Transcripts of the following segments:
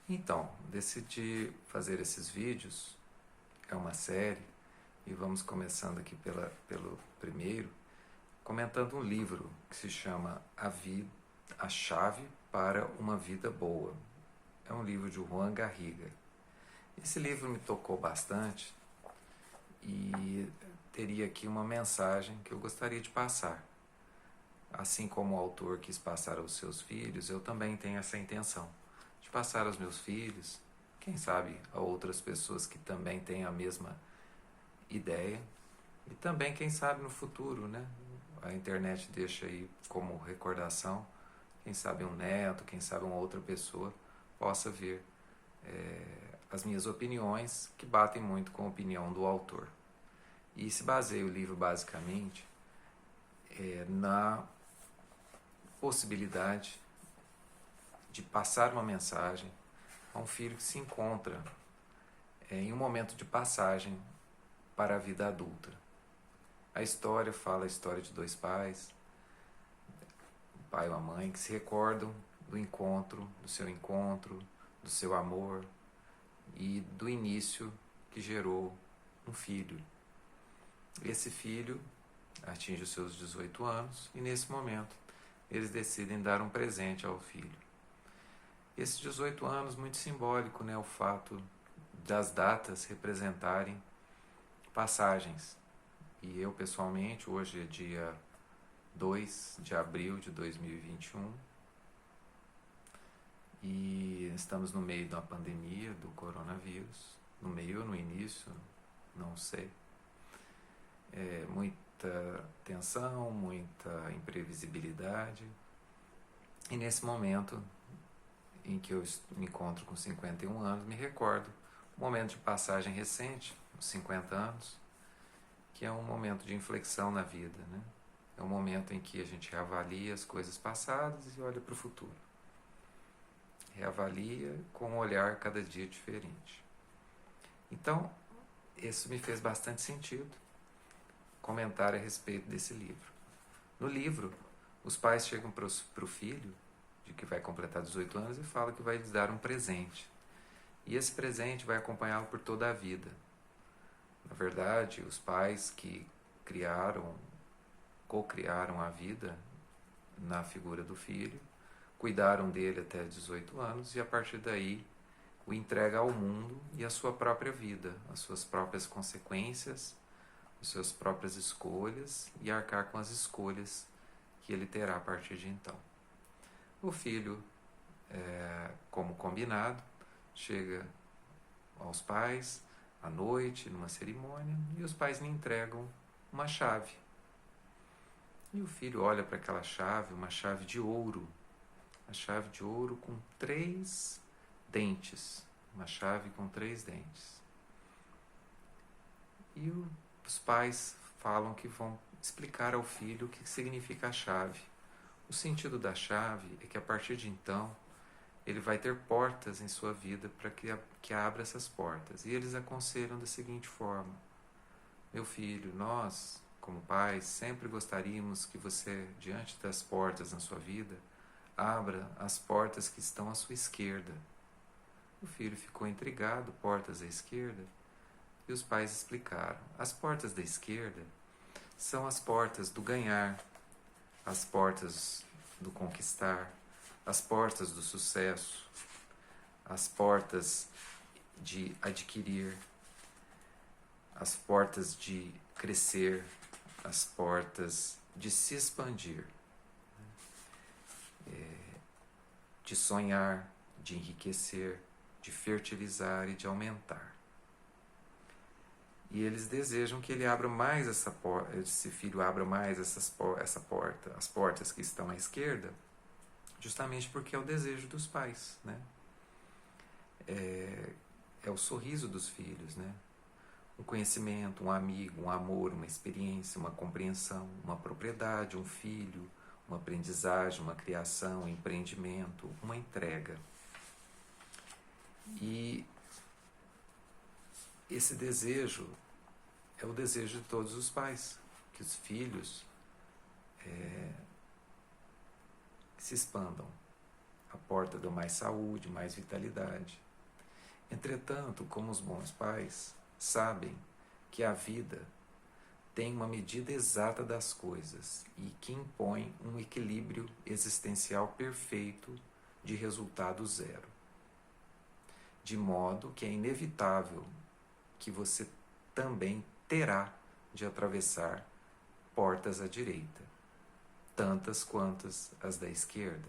Então, decidi fazer esses vídeos, é uma série, e vamos começando aqui pelo primeiro, comentando um livro que se chama A Chave para uma Vida Boa. É um livro de Juan Garriga. Esse livro me tocou bastante e teria aqui uma mensagem que eu gostaria de passar. Assim como o autor quis passar aos seus filhos, eu também tenho essa intenção de passar aos meus filhos, quem sabe a outras pessoas que também têm a mesma ideia, e também, quem sabe, no futuro, né? A internet deixa aí como recordação, quem sabe um neto, quem sabe uma outra pessoa possa ver as minhas opiniões, que batem muito com a opinião do autor. E se baseia o livro basicamente na possibilidade de passar uma mensagem a um filho que se encontra em um momento de passagem para a vida adulta. A história fala a história de dois pais, o pai e a mãe, que se recordam do encontro, do seu amor e do início que gerou um filho. Esse filho atinge os seus 18 anos e, nesse momento, eles decidem dar um presente ao filho. Esses 18 anos, muito simbólico, né? O fato das datas representarem passagens. E eu, pessoalmente, hoje é dia 2 de abril de 2021 e estamos no meio da pandemia do coronavírus. No meio ou no início, não sei. Muita tensão, muita imprevisibilidade. E nesse momento em que eu me encontro com 51 anos, me recordo um momento de passagem recente, uns 50 anos, que é um momento de inflexão na vida, né? É um momento em que a gente reavalia as coisas passadas e olha para o futuro. Reavalia com um olhar cada dia diferente. Então, isso me fez bastante sentido comentar a respeito desse livro. No livro, os pais chegam para o filho, de que vai completar 18 anos, e falam que vai lhes dar um presente. E esse presente vai acompanhá-lo por toda a vida. Na verdade, os pais que co-criaram a vida na figura do filho, cuidaram dele até 18 anos e a partir daí o entrega ao mundo e à sua própria vida, às suas próprias consequências, as suas próprias escolhas e arcar com as escolhas que ele terá a partir de então. O filho, como combinado, chega aos pais à noite, numa cerimônia, e os pais lhe entregam uma chave. E o filho olha para aquela chave, uma chave de ouro, com 3 dentes, uma chave com 3 dentes. E os pais falam que vão explicar ao filho o que significa a chave. O sentido da chave é que a partir de então ele vai ter portas em sua vida para que abra essas portas. E eles aconselham da seguinte forma: meu filho, nós, como pais, sempre gostaríamos que você, diante das portas na sua vida, abra as portas que estão à sua esquerda. O filho ficou intrigado, portas à esquerda, e os pais explicaram: as portas da esquerda são as portas do ganhar, as portas do conquistar, as portas do sucesso, as portas de adquirir, as portas de crescer, as portas de se expandir, de sonhar, de enriquecer, de fertilizar e de aumentar. E eles desejam que ele abra mais essa porta, esse filho abra mais essa porta, as portas que estão à esquerda, justamente porque é o desejo dos pais, né? É o sorriso dos filhos, né? Um conhecimento, um amigo, um amor, uma experiência, uma compreensão, uma propriedade, um filho, uma aprendizagem, uma criação, um empreendimento, uma entrega. E esse desejo é o desejo de todos os pais, que os filhos se expandam a porta da mais saúde, mais vitalidade. Entretanto, como os bons pais sabem que a vida tem uma medida exata das coisas e que impõe um equilíbrio existencial perfeito de resultado zero. De modo que é inevitável que você também terá de atravessar portas à direita, tantas quantas as da esquerda.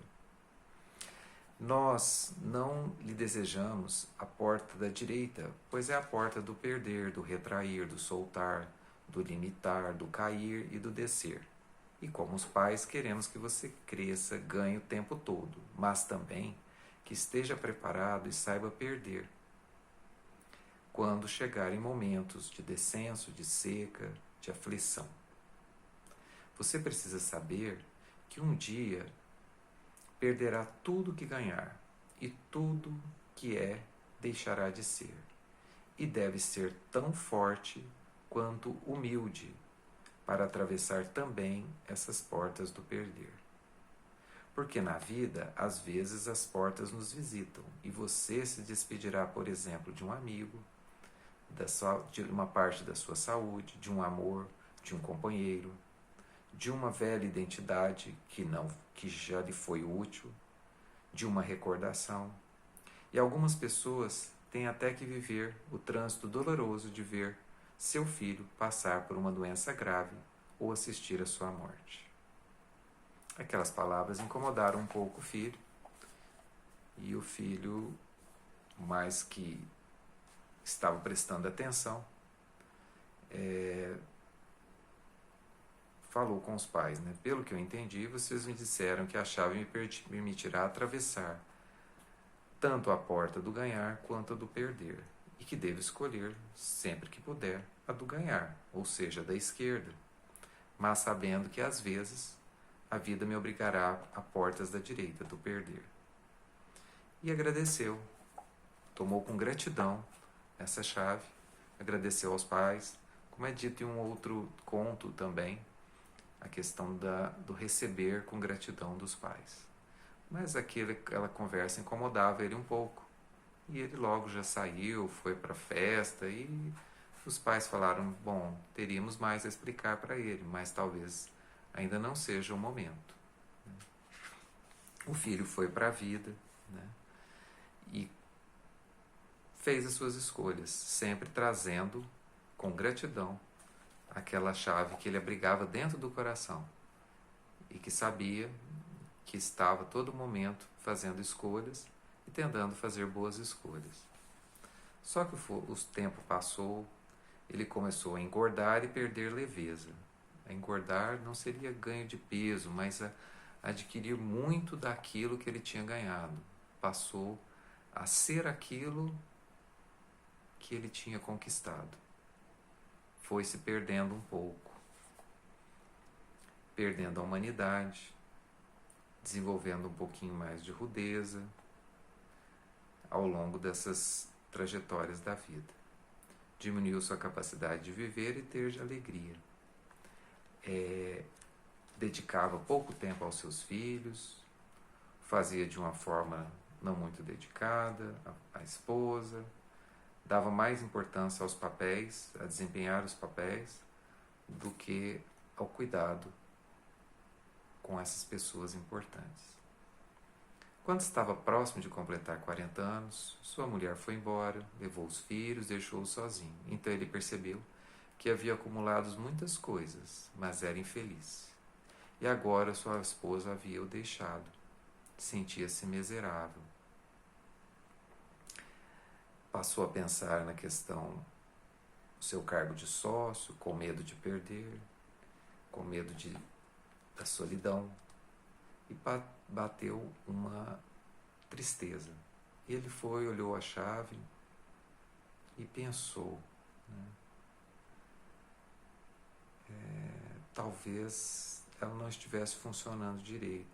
Nós não lhe desejamos a porta da direita, pois é a porta do perder, do retrair, do soltar, do limitar, do cair e do descer. E como os pais, queremos que você cresça, ganhe o tempo todo, mas também que esteja preparado e saiba perder quando chegarem momentos de descenso, de seca, de aflição. Você precisa saber que um dia perderá tudo que ganhar e tudo que é deixará de ser. E deve ser tão forte quanto humilde para atravessar também essas portas do perder. Porque na vida, às vezes, as portas nos visitam e você se despedirá, por exemplo, de um amigo, de uma parte da sua saúde, de um amor, de um companheiro, de uma velha identidade que já lhe foi útil, de uma recordação. E algumas pessoas têm até que viver o trânsito doloroso de ver seu filho passar por uma doença grave ou assistir à sua morte. Aquelas palavras incomodaram um pouco o filho, e o filho, mais que estava prestando atenção, falou com os pais, né? Pelo que eu entendi, vocês me disseram que a chave me permitirá atravessar tanto a porta do ganhar quanto a do perder, e que devo escolher, sempre que puder, a do ganhar, ou seja, a da esquerda, mas sabendo que às vezes a vida me obrigará a portas da direita, do perder. E agradeceu, tomou com gratidão essa chave, agradeceu aos pais, como é dito em um outro conto também, a questão do receber com gratidão dos pais. Mas aquela conversa incomodava ele um pouco, e ele logo já saiu, foi para a festa, e os pais falaram, bom, teríamos mais a explicar para ele, mas talvez ainda não seja o momento. O filho foi para a vida, né? E fez as suas escolhas, sempre trazendo com gratidão aquela chave que ele abrigava dentro do coração e que sabia que estava a todo momento fazendo escolhas e tentando fazer boas escolhas. Só que o tempo passou, ele começou a engordar e perder leveza. A engordar não seria ganho de peso, mas a adquirir muito daquilo que ele tinha ganhado. Passou a ser aquilo que ele tinha conquistado. Foi se perdendo um pouco, perdendo a humanidade, desenvolvendo um pouquinho mais de rudeza ao longo dessas trajetórias da vida. Diminuiu sua capacidade de viver e ter de alegria. Dedicava pouco tempo aos seus filhos, fazia de uma forma não muito dedicada à esposa, dava mais importância aos papéis, a desempenhar os papéis, do que ao cuidado com essas pessoas importantes. Quando estava próximo de completar 40 anos, sua mulher foi embora, levou os filhos, deixou-o sozinho. Então ele percebeu que havia acumulado muitas coisas, mas era infeliz. E agora sua esposa havia o deixado. Sentia-se miserável. Passou a pensar na questão do seu cargo de sócio, com medo de perder, com medo da solidão, e bateu uma tristeza. Ele foi, olhou a chave e pensou, né? Talvez ela não estivesse funcionando direito,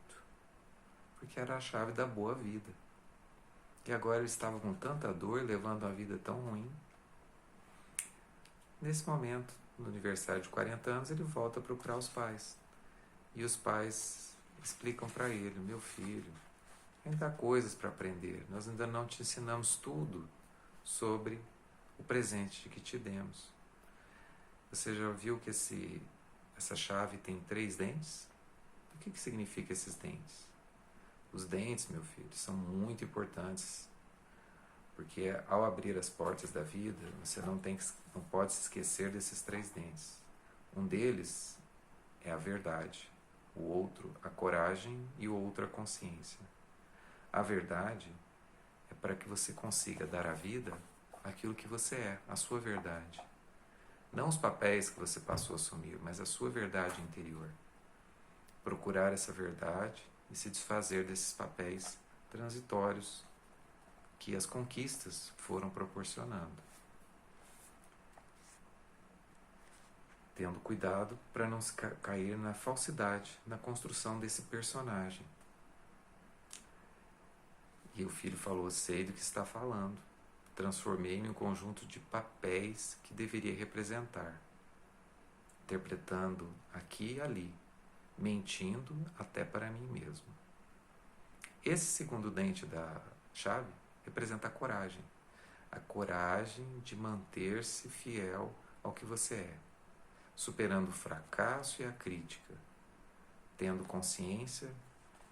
porque era a chave da boa vida. E agora ele estava com tanta dor, levando uma vida tão ruim. Nesse momento, no aniversário de 40 anos, ele volta a procurar os pais. E os pais explicam para ele, meu filho, Ainda há coisas para aprender. Nós ainda não te ensinamos tudo sobre o presente que te demos. Você já viu que essa chave tem 3 dentes? O que significa esses dentes? Os dentes, meu filho, são muito importantes, porque ao abrir as portas da vida, você não pode se esquecer desses 3 dentes. Um deles é a verdade, o outro a coragem e o outro a consciência. A verdade é para que você consiga dar à vida aquilo que você é, a sua verdade. Não os papéis que você passou a assumir, mas a sua verdade interior. Procurar essa verdade e se desfazer desses papéis transitórios que as conquistas foram proporcionando. Tendo cuidado para não cair na falsidade, na construção desse personagem. E o filho falou: sei do que está falando. Transformei-me em um conjunto de papéis que deveria representar, interpretando aqui e ali, mentindo até para mim mesmo. Esse segundo dente da chave representa a coragem de manter-se fiel ao que você é, superando o fracasso e a crítica, tendo consciência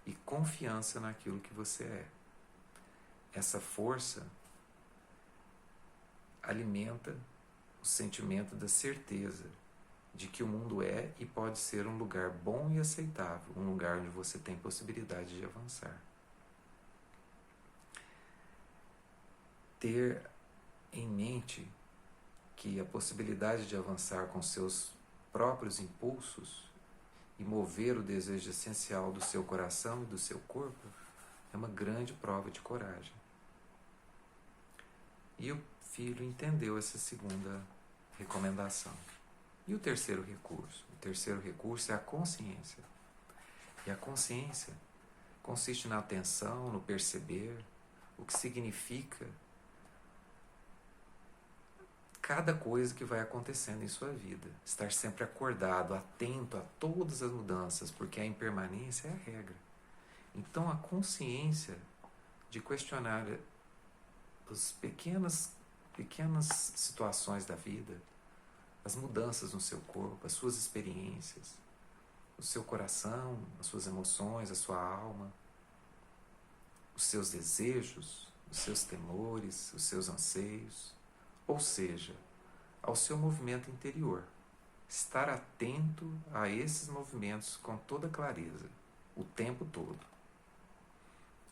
e confiança naquilo que você é. Essa força alimenta o sentimento da certeza de que o mundo é e pode ser um lugar bom e aceitável, um lugar onde você tem possibilidade de avançar. Ter em mente que a possibilidade de avançar com seus próprios impulsos e mover o desejo essencial do seu coração e do seu corpo é uma grande prova de coragem. E o filho entendeu essa segunda recomendação. E o terceiro recurso? O terceiro recurso é a consciência. E a consciência consiste na atenção, no perceber, o que significa cada coisa que vai acontecendo em sua vida. Estar sempre acordado, atento a todas as mudanças, porque a impermanência é a regra. Então a consciência de questionar as pequenas situações da vida, as mudanças no seu corpo, as suas experiências, o seu coração, as suas emoções, a sua alma, os seus desejos, os seus temores, os seus anseios, ou seja, ao seu movimento interior. Estar atento a esses movimentos com toda clareza, o tempo todo.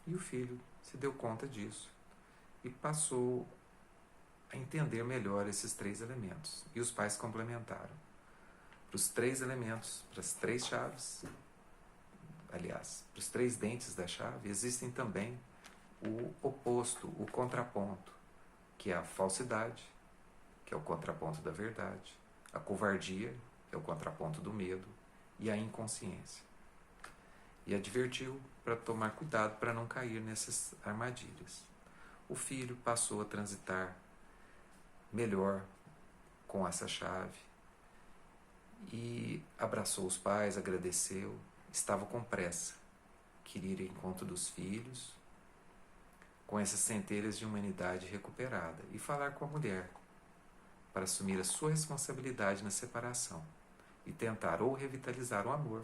E o filho se deu conta disso e passou a entender melhor esses 3 elementos. E os pais complementaram. Para os 3 elementos, para as 3 chaves, aliás, para os 3 dentes da chave, existem também o oposto, o contraponto, que é a falsidade, que é o contraponto da verdade, a covardia, que é o contraponto do medo, e a inconsciência. E advertiu para tomar cuidado para não cair nessas armadilhas. O filho passou a transitar melhor com essa chave e abraçou os pais, agradeceu, estava com pressa, queria ir ao encontro dos filhos, com essas centelhas de humanidade recuperada, e falar com a mulher para assumir a sua responsabilidade na separação e tentar ou revitalizar o amor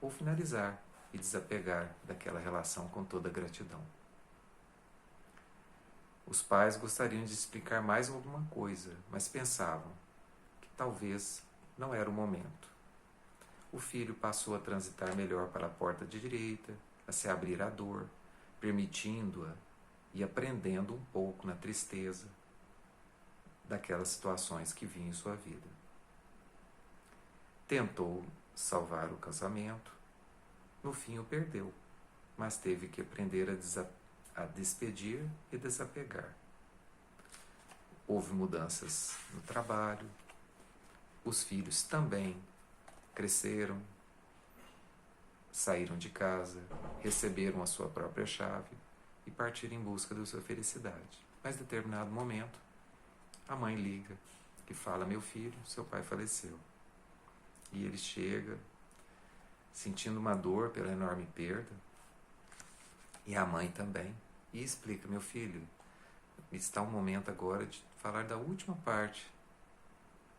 ou finalizar e desapegar daquela relação com toda a gratidão. Os pais gostariam de explicar mais alguma coisa, mas pensavam que talvez não era o momento. O filho passou a transitar melhor para a porta de direita, a se abrir à dor, permitindo-a e aprendendo um pouco na tristeza daquelas situações que vinham em sua vida. Tentou salvar o casamento, no fim o perdeu, mas teve que aprender a despedir e desapegar. Houve mudanças no trabalho, os filhos também cresceram, saíram de casa, receberam a sua própria chave e partiram em busca da sua felicidade. Mas em determinado momento, a mãe liga e fala: meu filho, seu pai faleceu. E ele chega, sentindo uma dor pela enorme perda, E a mãe também. E explica: meu filho, está o momento agora de falar da última parte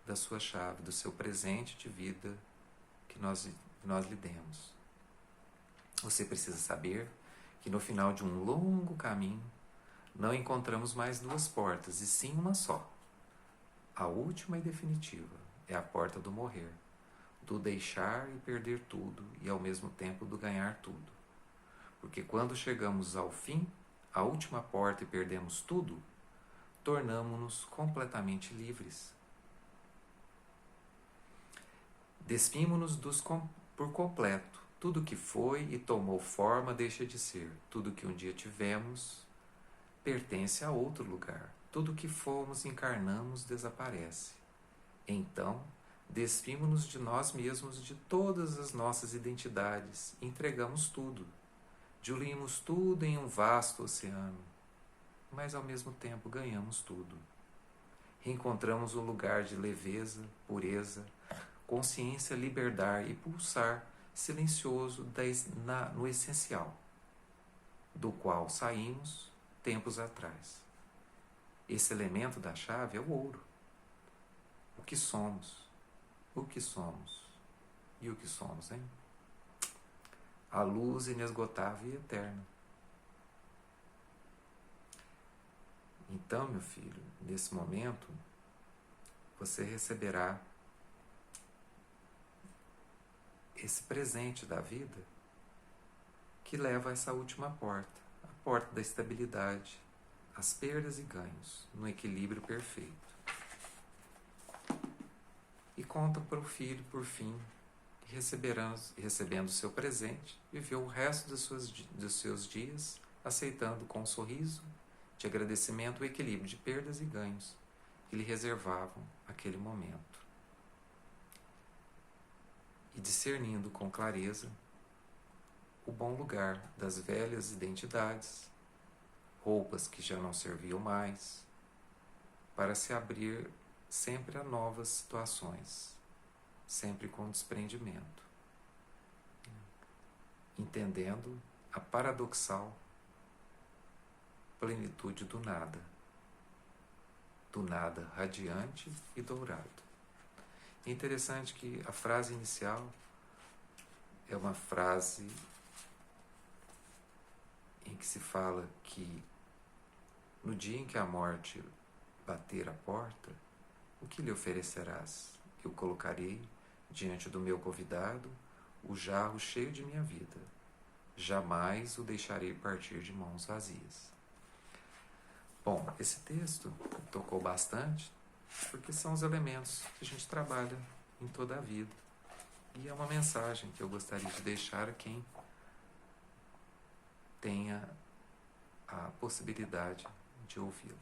da sua chave, do seu presente de vida que nós lhe demos. Você precisa saber que no final de um longo caminho não encontramos mais duas portas, e sim uma só. A última e definitiva é a porta do morrer, do deixar e perder tudo e ao mesmo tempo do ganhar tudo. Porque quando chegamos ao fim, a última porta, e perdemos tudo, tornamo-nos completamente livres. Despimos-nos por completo. Tudo que foi e tomou forma deixa de ser. Tudo que um dia tivemos pertence a outro lugar. Tudo que fomos e encarnamos desaparece. Então, despimos-nos de nós mesmos, de todas as nossas identidades, entregamos tudo. Diluímos tudo em um vasto oceano, mas ao mesmo tempo ganhamos tudo. Reencontramos um lugar de leveza, pureza, consciência, liberdade e pulsar silencioso no essencial, do qual saímos tempos atrás. Esse elemento da chave é o ouro. O que somos? O que somos? E o que somos, hein? A luz inesgotável e eterna. Então, meu filho, nesse momento, você receberá esse presente da vida que leva a essa última porta, a porta da estabilidade, as perdas e ganhos, no equilíbrio perfeito. E conta para o filho, por fim, que recebendo o seu presente, viveu o resto dos seus dias aceitando com um sorriso de agradecimento o equilíbrio de perdas e ganhos que lhe reservavam aquele momento. E discernindo com clareza o bom lugar das velhas identidades, roupas que já não serviam mais, para se abrir sempre a novas situações, sempre com desprendimento, entendendo a paradoxal plenitude do nada radiante e dourado. É interessante que a frase inicial é uma frase em que se fala que no dia em que a morte bater a porta, o que lhe oferecerás? Eu colocarei diante do meu convidado o jarro cheio de minha vida. Jamais o deixarei partir de mãos vazias. Bom, esse texto tocou bastante, porque são os elementos que a gente trabalha em toda a vida. E é uma mensagem que eu gostaria de deixar a quem tenha a possibilidade de ouvi-lo.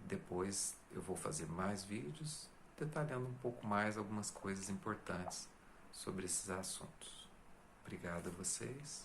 Depois eu vou fazer mais vídeos detalhando um pouco mais algumas coisas importantes sobre esses assuntos. Obrigado a vocês.